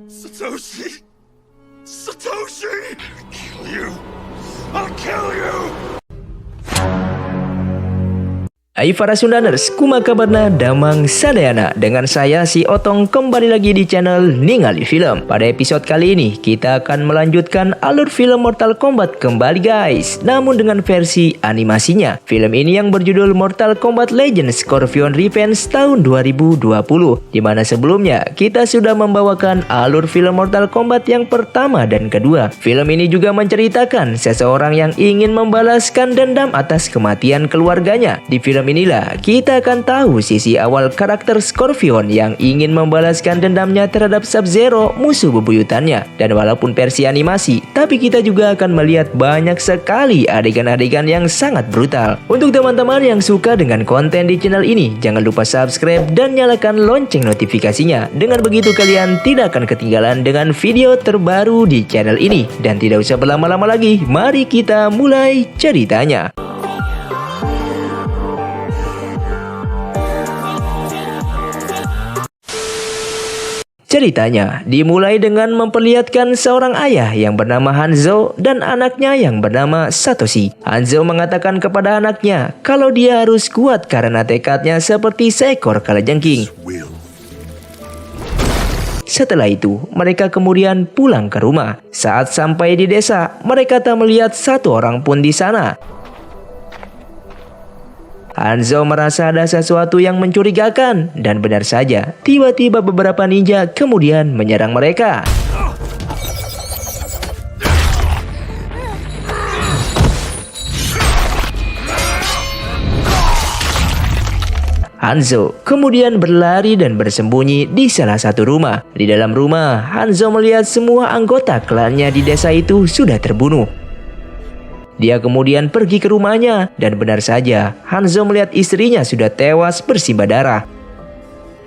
Satoshi! Satoshi! I'll kill you! I'll kill you! Hai para Sundaners, kumaha kabarna damang sadayana. Dengan saya si Otong kembali lagi di channel Ningali Film. Pada episode kali ini kita akan melanjutkan alur film Mortal Kombat kembali guys, namun dengan versi animasinya. Film ini yang berjudul Mortal Kombat Legends Scorpion Revenge tahun 2020, dimana sebelumnya kita sudah membawakan alur film Mortal Kombat yang pertama dan kedua. Film ini juga menceritakan seseorang yang ingin membalaskan dendam atas kematian keluarganya. Di film inilah kita akan tahu sisi awal karakter Scorpion yang ingin membalaskan dendamnya terhadap Sub-Zero, musuh bebuyutannya. Dan walaupun versi animasi, tapi kita juga akan melihat banyak sekali adegan-adegan yang sangat brutal. Untuk teman-teman yang suka dengan konten di channel ini, jangan lupa subscribe dan nyalakan lonceng notifikasinya. Dengan begitu kalian tidak akan ketinggalan dengan video terbaru di channel ini. Dan tidak usah berlama-lama lagi, mari kita mulai ceritanya. Ceritanya dimulai dengan memperlihatkan seorang ayah yang bernama Hanzo dan anaknya yang bernama Satoshi. Hanzo mengatakan kepada anaknya kalau dia harus kuat karena tekadnya seperti seekor kalajengking. Setelah itu, mereka kemudian pulang ke rumah. Saat sampai di desa, mereka tak melihat satu orang pun di sana. Hanzo merasa ada sesuatu yang mencurigakan, dan benar saja, tiba-tiba beberapa ninja kemudian menyerang mereka. Hanzo kemudian berlari dan bersembunyi di salah satu rumah. Di dalam rumah, Hanzo melihat semua anggota klannya di desa itu sudah terbunuh. Dia kemudian pergi ke rumahnya dan benar saja Hanzo melihat istrinya sudah tewas bersimbah darah.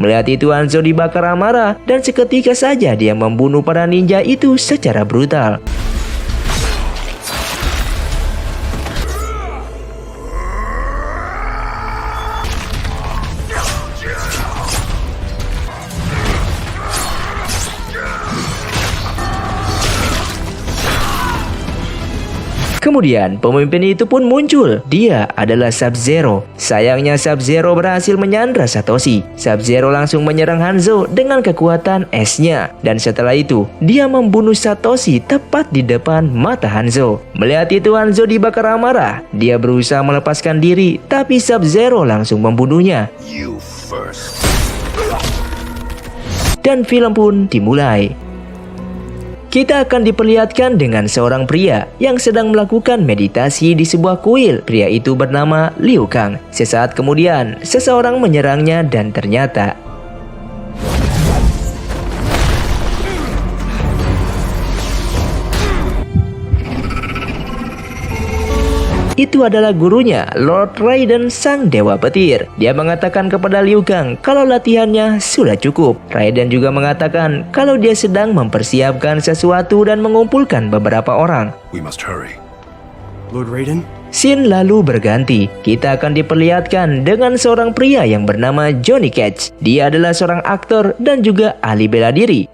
Melihat itu Hanzo dibakar amarah dan seketika saja dia membunuh para ninja itu secara brutal. Kemudian pemimpin itu pun muncul. Dia adalah Sub-Zero. Sayangnya Sub-Zero berhasil menyandra Satoshi. Sub-Zero langsung menyerang Hanzo dengan kekuatan esnya. Dan setelah itu dia membunuh Satoshi tepat di depan mata Hanzo. Melihat itu Hanzo dibakar amarah. Dia berusaha melepaskan diri, tapi Sub-Zero langsung membunuhnya. Dan film pun dimulai. Kita akan diperlihatkan dengan seorang pria yang sedang melakukan meditasi di sebuah kuil. Pria itu bernama Liu Kang. Sesaat kemudian, seseorang menyerangnya dan ternyata itu adalah gurunya, Lord Raiden sang dewa petir. Dia mengatakan kepada Liu Kang kalau latihannya sudah cukup. Raiden juga mengatakan kalau dia sedang mempersiapkan sesuatu dan mengumpulkan beberapa orang. We must hurry. Lord Raiden? Scene lalu berganti. Kita akan diperlihatkan dengan seorang pria yang bernama Johnny Cage. Dia adalah seorang aktor dan juga ahli bela diri.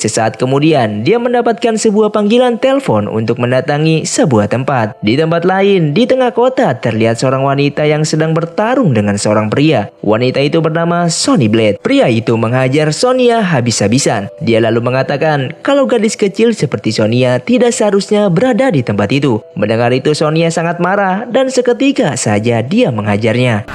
Sesaat kemudian, dia mendapatkan sebuah panggilan telepon untuk mendatangi sebuah tempat. Di tempat lain, di tengah kota, terlihat seorang wanita yang sedang bertarung dengan seorang pria. Wanita itu bernama Sonya Blade. Pria itu menghajar Sonya habis-habisan. Dia lalu mengatakan kalau gadis kecil seperti Sonya tidak seharusnya berada di tempat itu. Mendengar itu, Sonya sangat marah dan seketika saja dia menghajarnya.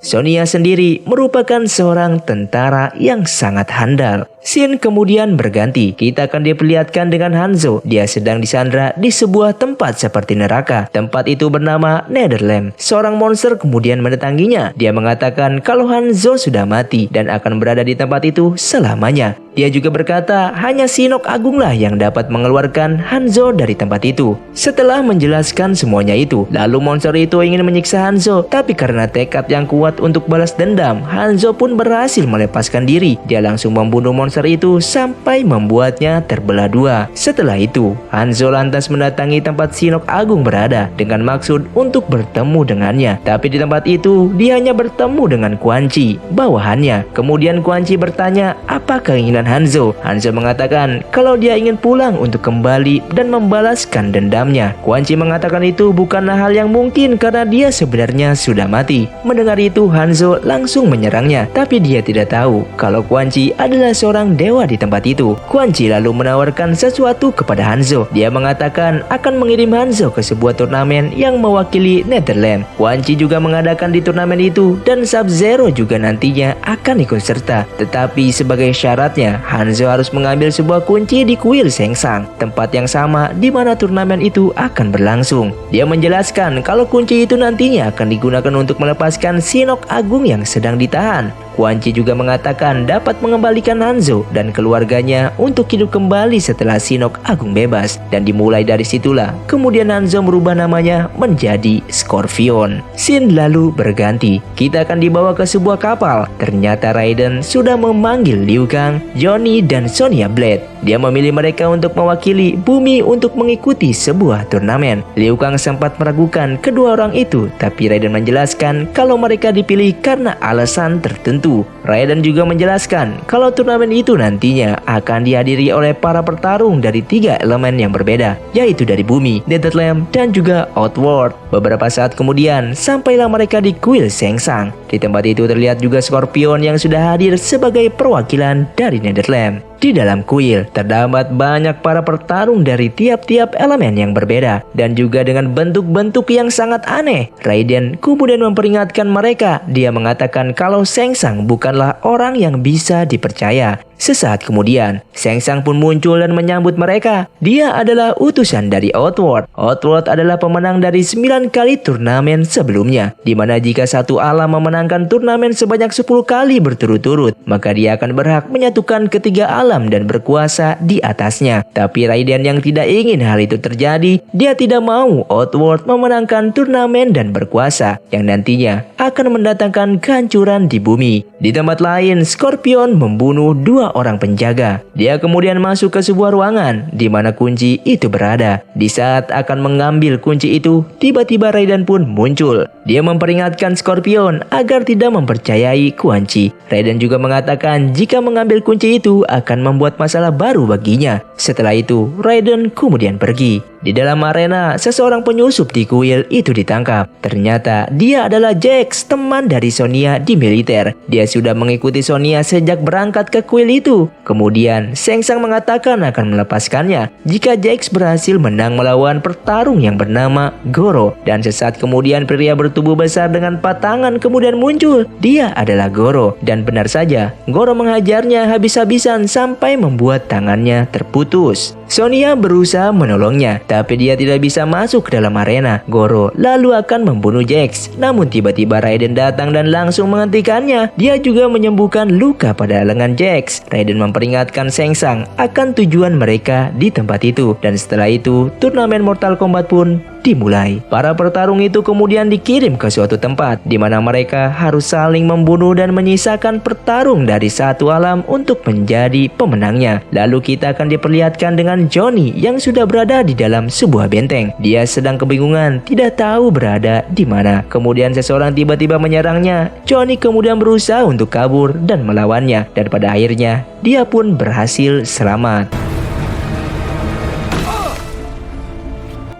Sonya sendiri merupakan seorang tentara yang sangat handal. Scene kemudian berganti. Kita akan diperlihatkan dengan Hanzo. Dia sedang disandra di sebuah tempat seperti neraka. Tempat itu bernama Netherland. Seorang monster kemudian mendatanginya. Dia mengatakan kalau Hanzo sudah mati dan akan berada di tempat itu selamanya. Dia juga berkata hanya Shinnok Agunglah yang dapat mengeluarkan Hanzo dari tempat itu. Setelah menjelaskan semuanya itu, lalu monster itu ingin menyiksa Hanzo. Tapi karena tekad yang kuat untuk balas dendam, Hanzo pun berhasil melepaskan diri. Dia langsung membunuh monster monster itu sampai membuatnya terbelah dua. Setelah itu, Hanzo lantas mendatangi tempat Shinnok Agung berada dengan maksud untuk bertemu dengannya. Tapi di tempat itu, dia hanya bertemu dengan Quan Chi, bawahannya. Kemudian Quan Chi bertanya apa keinginan Hanzo. Hanzo mengatakan kalau dia ingin pulang untuk kembali dan membalaskan dendamnya. Quan Chi mengatakan itu bukanlah hal yang mungkin karena dia sebenarnya sudah mati. Mendengar itu, Hanzo langsung menyerangnya, tapi dia tidak tahu kalau Quan Chi adalah seorang dewa di tempat itu. Quan Chi lalu menawarkan sesuatu kepada Hanzo. Dia mengatakan akan mengirim Hanzo ke sebuah turnamen yang mewakili Netherlands. Quan Chi juga mengadakan di turnamen itu dan Sub-Zero juga nantinya akan ikut serta. Tetapi sebagai syaratnya, Hanzo harus mengambil sebuah kunci di kuil Sengsang, tempat yang sama di mana turnamen itu akan berlangsung. Dia menjelaskan kalau kunci itu nantinya akan digunakan untuk melepaskan Shinnok Agung yang sedang ditahan. Quan Chi juga mengatakan dapat mengembalikan Hanzo dan keluarganya untuk hidup kembali setelah Shinnok Agung bebas. Dan dimulai dari situlah kemudian Hanzo merubah namanya menjadi Scorpion. Scene lalu berganti. Kita akan dibawa ke sebuah kapal. Ternyata Raiden sudah memanggil Liu Kang, Johnny, dan Sonya Blade. Dia memilih mereka untuk mewakili bumi untuk mengikuti sebuah turnamen. Liu Kang sempat meragukan kedua orang itu, tapi Raiden menjelaskan kalau mereka dipilih karena alasan tertentu. Raiden juga menjelaskan kalau turnamen itu nantinya akan dihadiri oleh para pertarung dari 3 elemen yang berbeda, yaitu dari bumi, Netherlands, dan juga Outworld. Beberapa saat kemudian, sampailah mereka di kuil Sengsang. Di tempat itu terlihat juga Scorpion yang sudah hadir sebagai perwakilan dari Netherlands. Di dalam kuil, terdapat banyak para pertarung dari tiap-tiap elemen yang berbeda dan juga dengan bentuk-bentuk yang sangat aneh. Raiden kemudian memperingatkan mereka. Dia mengatakan kalau Sengsang bukanlah orang yang bisa dipercaya. Sesaat kemudian, Sengsang pun muncul dan menyambut mereka. Dia adalah utusan dari Outworld. Outworld adalah pemenang dari 9 kali turnamen sebelumnya, di mana jika satu alam memenangkan turnamen sebanyak 10 kali berturut-turut, maka dia akan berhak menyatukan ketiga alam dan berkuasa di atasnya. Tapi Raiden yang tidak ingin hal itu terjadi, dia tidak mau Outworld memenangkan turnamen dan berkuasa, yang nantinya akan mendatangkan kehancuran di bumi. Di tempat lain, Scorpion membunuh 2 orang penjaga. Dia kemudian masuk ke sebuah ruangan di mana kunci itu berada. Di saat akan mengambil kunci itu, tiba-tiba Raiden pun muncul. Dia memperingatkan Scorpion agar tidak mempercayai Quan Chi. Raiden juga mengatakan jika mengambil kunci itu akan membuat masalah baru baginya. Setelah itu, Raiden kemudian pergi. Di dalam arena, seseorang penyusup di kuil itu ditangkap. Ternyata dia adalah Jax, teman dari Sonya di militer. Dia sudah mengikuti Sonya sejak berangkat ke kuil itu. Kemudian, Sengsang mengatakan akan melepaskannya jika Jax berhasil menang melawan pertarung yang bernama Goro. Dan sesaat kemudian pria bertubuh besar dengan 4 tangan kemudian muncul. Dia adalah Goro. Dan benar saja, Goro menghajarnya habis-habisan sampai membuat tangannya terputus. Sonya berusaha menolongnya, tapi dia tidak bisa masuk ke dalam arena. Goro lalu akan membunuh Jax. Namun tiba-tiba Raiden datang dan langsung menghentikannya. Dia juga menyembuhkan luka pada lengan Jax. Raiden memperingatkan Sengsang akan tujuan mereka di tempat itu. Dan setelah itu, turnamen Mortal Kombat pun dimulai. Para pertarung itu kemudian dikirim ke suatu tempat di mana mereka harus saling membunuh dan menyisakan pertarung dari satu alam untuk menjadi pemenangnya. Lalu kita akan diperlihatkan dengan Johnny yang sudah berada di dalam sebuah benteng. Dia sedang kebingungan, tidak tahu berada di mana. Kemudian seseorang tiba-tiba menyerangnya. Johnny kemudian berusaha untuk kabur dan melawannya, dan pada akhirnya dia pun berhasil selamat.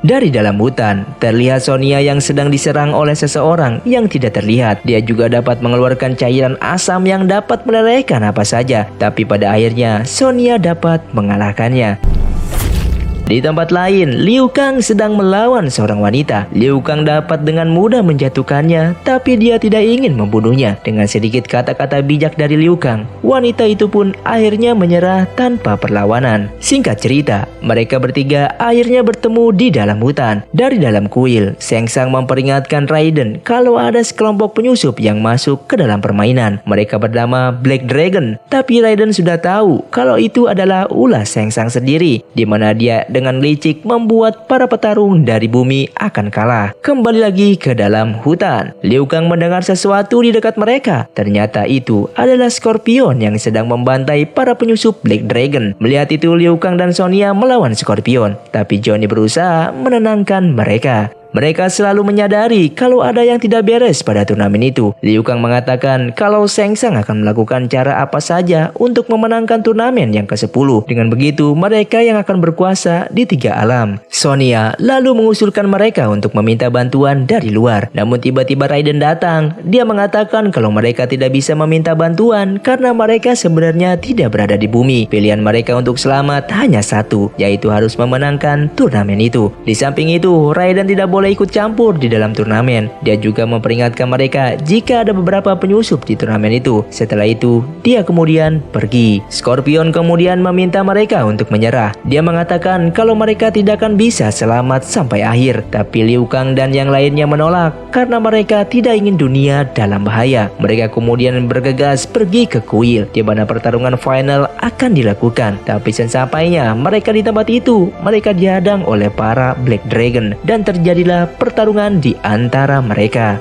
Dari dalam hutan, terlihat Sonya yang sedang diserang oleh seseorang yang tidak terlihat. Dia juga dapat mengeluarkan cairan asam yang dapat melelehkan apa saja. Tapi pada akhirnya, Sonya dapat mengalahkannya. Di tempat lain, Liu Kang sedang melawan seorang wanita. Liu Kang dapat dengan mudah menjatuhkannya, tapi dia tidak ingin membunuhnya. Dengan sedikit kata-kata bijak dari Liu Kang, wanita itu pun akhirnya menyerah tanpa perlawanan. Singkat cerita, mereka bertiga akhirnya bertemu di dalam hutan. Dari dalam kuil, Sengsang memperingatkan Raiden kalau ada sekelompok penyusup yang masuk ke dalam permainan. Mereka bernama Black Dragon, tapi Raiden sudah tahu kalau itu adalah ulah Sengsang sendiri, di mana dia dengan licik membuat para petarung dari bumi akan kalah. Kembali lagi ke dalam hutan. Liu Kang mendengar sesuatu di dekat mereka. Ternyata itu adalah Scorpion yang sedang membantai para penyusup Black Dragon. Melihat itu Liu Kang dan Sonya melawan Scorpion, tapi Johnny berusaha menenangkan mereka. Mereka selalu menyadari kalau ada yang tidak beres pada turnamen itu. Liu Kang mengatakan kalau Shang Tsung akan melakukan cara apa saja untuk memenangkan turnamen yang ke-10. Dengan begitu, mereka yang akan berkuasa di 3 alam. Sonya lalu mengusulkan mereka untuk meminta bantuan dari luar. Namun tiba-tiba Raiden datang. Dia mengatakan kalau mereka tidak bisa meminta bantuan karena mereka sebenarnya tidak berada di bumi. Pilihan mereka untuk selamat hanya satu, yaitu harus memenangkan turnamen itu. Di samping itu, Raiden tidak boleh ikut campur di dalam turnamen. Dia juga memperingatkan mereka jika ada beberapa penyusup di turnamen itu. Setelah itu, dia kemudian pergi. Scorpion kemudian meminta mereka untuk menyerah. Dia mengatakan kalau mereka tidak akan bisa selamat sampai akhir. Tapi Liu Kang dan yang lainnya menolak karena mereka tidak ingin dunia dalam bahaya. Mereka kemudian bergegas pergi ke kuil di mana pertarungan final akan dilakukan. Tapi sesampainya mereka di tempat itu, mereka dihadang oleh para Black Dragon dan terjadilah pertarungan di antara mereka.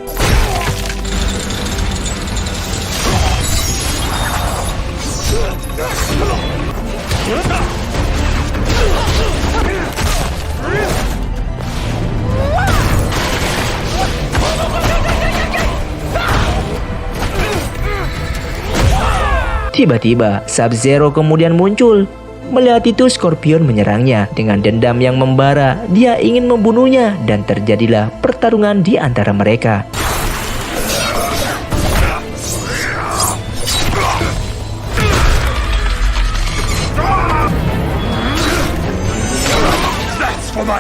Tiba-tiba Sub-Zero kemudian muncul. Melihat itu Scorpion menyerangnya dengan dendam yang membara. Dia ingin membunuhnya dan terjadilah pertarungan di antara mereka.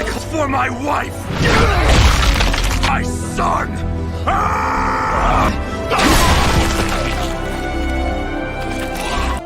That's for my wife, my son.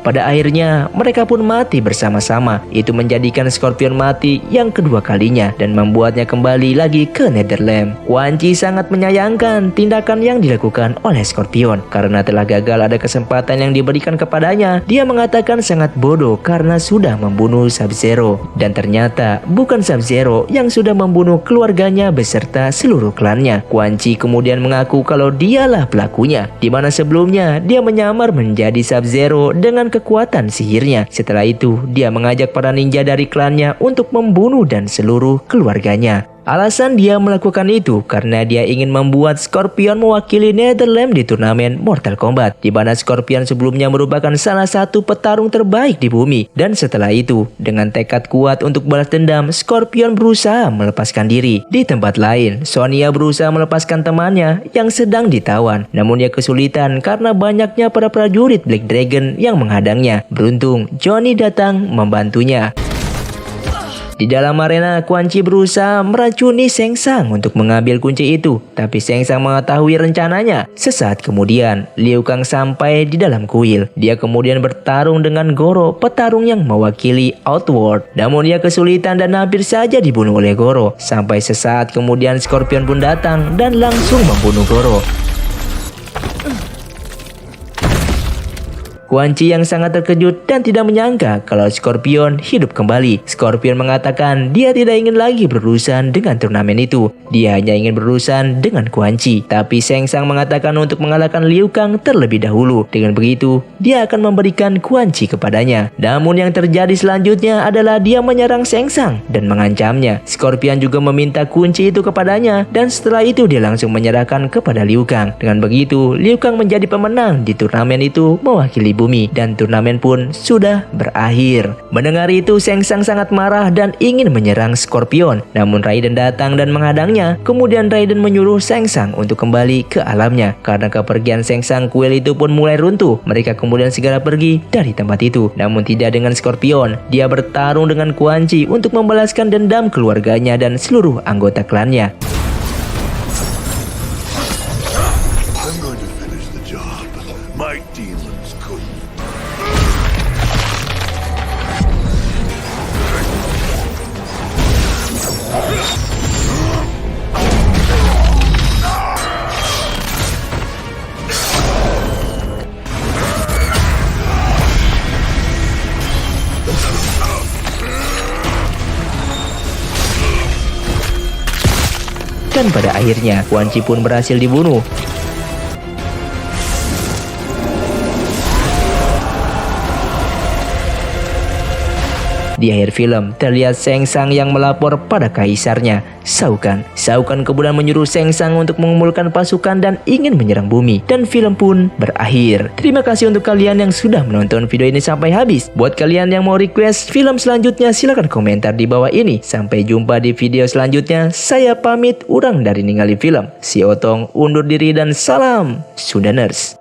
Pada akhirnya, mereka pun mati bersama-sama. Itu menjadikan Scorpion mati yang kedua kalinya dan membuatnya kembali lagi ke Netherlands. Quan Chi sangat menyayangkan tindakan yang dilakukan oleh Scorpion karena telah gagal ada kesempatan yang diberikan kepadanya. Dia mengatakan sangat bodoh karena sudah membunuh Sub-Zero. Dan ternyata bukan Sub-Zero yang sudah membunuh keluarganya beserta seluruh klannya. Quan Chi kemudian mengaku kalau dialah pelakunya, di mana sebelumnya dia menyamar menjadi Sub-Zero dengan kekuatan sihirnya. Setelah itu, dia mengajak para ninja dari klannya untuk membunuh dan seluruh keluarganya. Alasan dia melakukan itu karena dia ingin membuat Scorpion mewakili Netherlands di turnamen Mortal Kombat, di mana Scorpion sebelumnya merupakan salah satu petarung terbaik di bumi. Dan setelah itu, dengan tekad kuat untuk balas dendam, Scorpion berusaha melepaskan diri. Di tempat lain, Sonya berusaha melepaskan temannya yang sedang ditawan, namun dia kesulitan karena banyaknya para prajurit Black Dragon yang menghadangnya. Beruntung, Johnny datang membantunya. Di dalam arena, Quan Chi berusaha meracuni Shang Tsung untuk mengambil kunci itu, tapi Shang Tsung mengetahui rencananya. Sesaat kemudian, Liu Kang sampai di dalam kuil. Dia kemudian bertarung dengan Goro, petarung yang mewakili Outworld. Namun dia kesulitan dan hampir saja dibunuh oleh Goro. Sampai sesaat kemudian Scorpion pun datang dan langsung membunuh Goro. Quan Chi yang sangat terkejut dan tidak menyangka kalau Scorpion hidup kembali. Scorpion mengatakan dia tidak ingin lagi berurusan dengan turnamen itu. Dia hanya ingin berurusan dengan Quan Chi. Tapi Shang Tsung mengatakan untuk mengalahkan Liu Kang terlebih dahulu. Dengan begitu, dia akan memberikan Quan Chi kepadanya. Namun yang terjadi selanjutnya adalah dia menyerang Shang Tsung dan mengancamnya. Scorpion juga meminta kunci itu kepadanya dan setelah itu dia langsung menyerahkan kepada Liu Kang. Dengan begitu, Liu Kang menjadi pemenang di turnamen itu mewakili bumi dan turnamen pun sudah berakhir. Mendengar itu, Shang Tsung sangat marah dan ingin menyerang Scorpion. Namun Raiden datang dan menghadangnya. Kemudian Raiden menyuruh Shang Tsung untuk kembali ke alamnya. Karena kepergian Shang Tsung, kuil itu pun mulai runtuh. Mereka kemudian segera pergi dari tempat itu. Namun tidak dengan Scorpion. Dia bertarung dengan Quan Chi untuk membalaskan dendam keluarganya dan seluruh anggota klannya. I'm going to finish the job. My demons couldn't. Dan pada akhirnya Quan Chi pun berhasil dibunuh. Di akhir film, terlihat Shang Tsung yang melapor pada kaisarnya, Shao Kahn. Shao Kahn kemudian menyuruh Shang Tsung untuk mengumpulkan pasukan dan ingin menyerang bumi. Dan film pun berakhir. Terima kasih untuk kalian yang sudah menonton video ini sampai habis. Buat kalian yang mau request film selanjutnya, silahkan komentar di bawah ini. Sampai jumpa di video selanjutnya. Saya pamit, urang dari Ningali Film. Si Otong undur diri dan salam Sundaners.